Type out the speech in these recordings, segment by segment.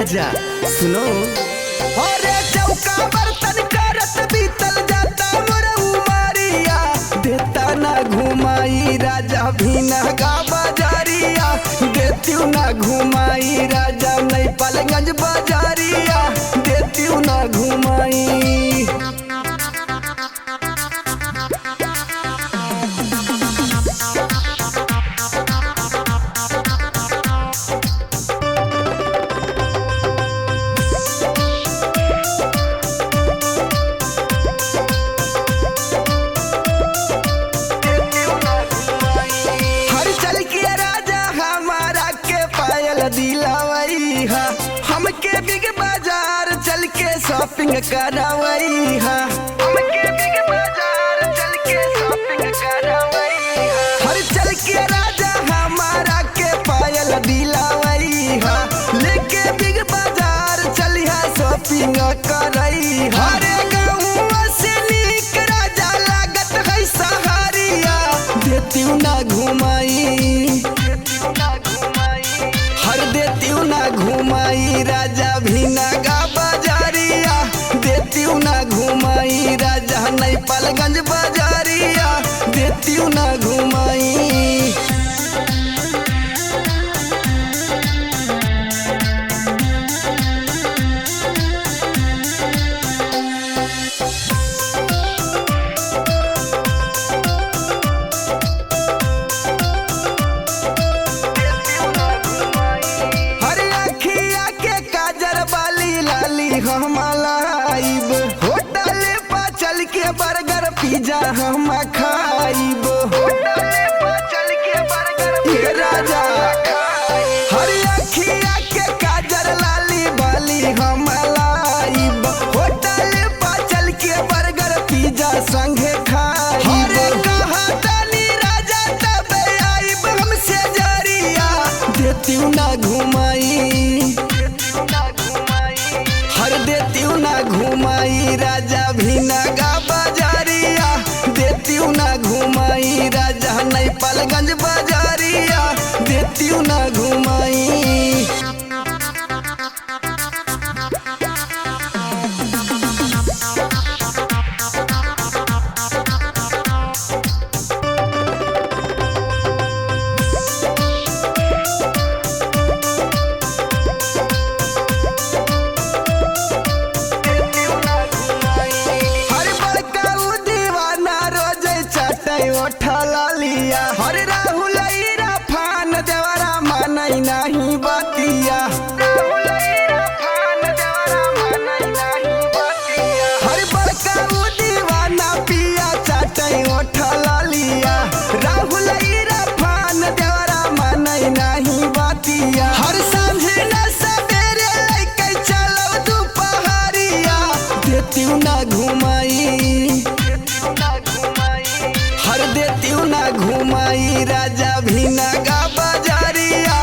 राजा सुनो। अरे चौका बर्तन करत बीतल जाता मोर उमरिया, देता ना घुमाई राजा भीना गा बाजारिया, देती ना घुमाई राजा नहीं पालगंज बाजारिया, देती ना घुमाई। दिलावई हा हमके बिग बाजार चल के शॉपिंग करावई हा, हमके बिग बाजार चल के शॉपिंग करावई हा। हर चल के राजा हमारा के पायल दिलावई हा, लेके बिग बाजार चलिया शॉपिंग करई हा। हरे गाँव से नीक राजा लागत है सहारिया, देती ना घुमाई, देती ना घुमाई राजा भीना गा बाजारिया, देती ना घुमाई राजा नहीं पालगंज बाजारिया, देती ना घुमाई। हम लाइब होटल पर चल के बर्गर पिज्जा हम खाइब, होटल पर चल के बर्गर राजा हर अखिया के काजर लाली बाली हम लाइब, होटल पर चल के बर्गर पिज्जा संगे खाइब। हर कहानी राजा तब आइब हमसे जरिया, देती ना घुमाई, देती ना घुमाई राजा भीना गा बाजारिया, देती ना घुमाई राजा नहीं पालगंज बाजारिया, देती ना घुमाई। लिया हरे राहुल फान देवरा मानई नहीं बतिया, हर बड़का दीवाना पिया चाटई उठला लिया, राहुल फान देवरा मानई नहीं बतिया। हर सांझे न सवेरे लेके चलो दोपहरिया, देती ना घुमाई, देती ना घुमाई राजा भीना गा बाजारिया,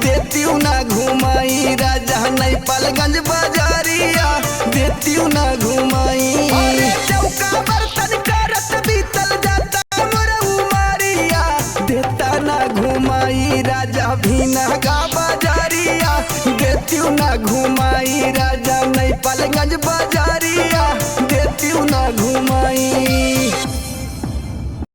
देती ना घुमाई राजा नहीं पालगंज बाजारिया, देती ना घुमाई। अरे चौका बर्तन करत बीतल जाता मोर उमरिया, देता ना घुमाई राजा भीना गा बाजारिया, देती ना घुमाई राजा नहीं पालगंज बाजारिया, देती ना घुमाई।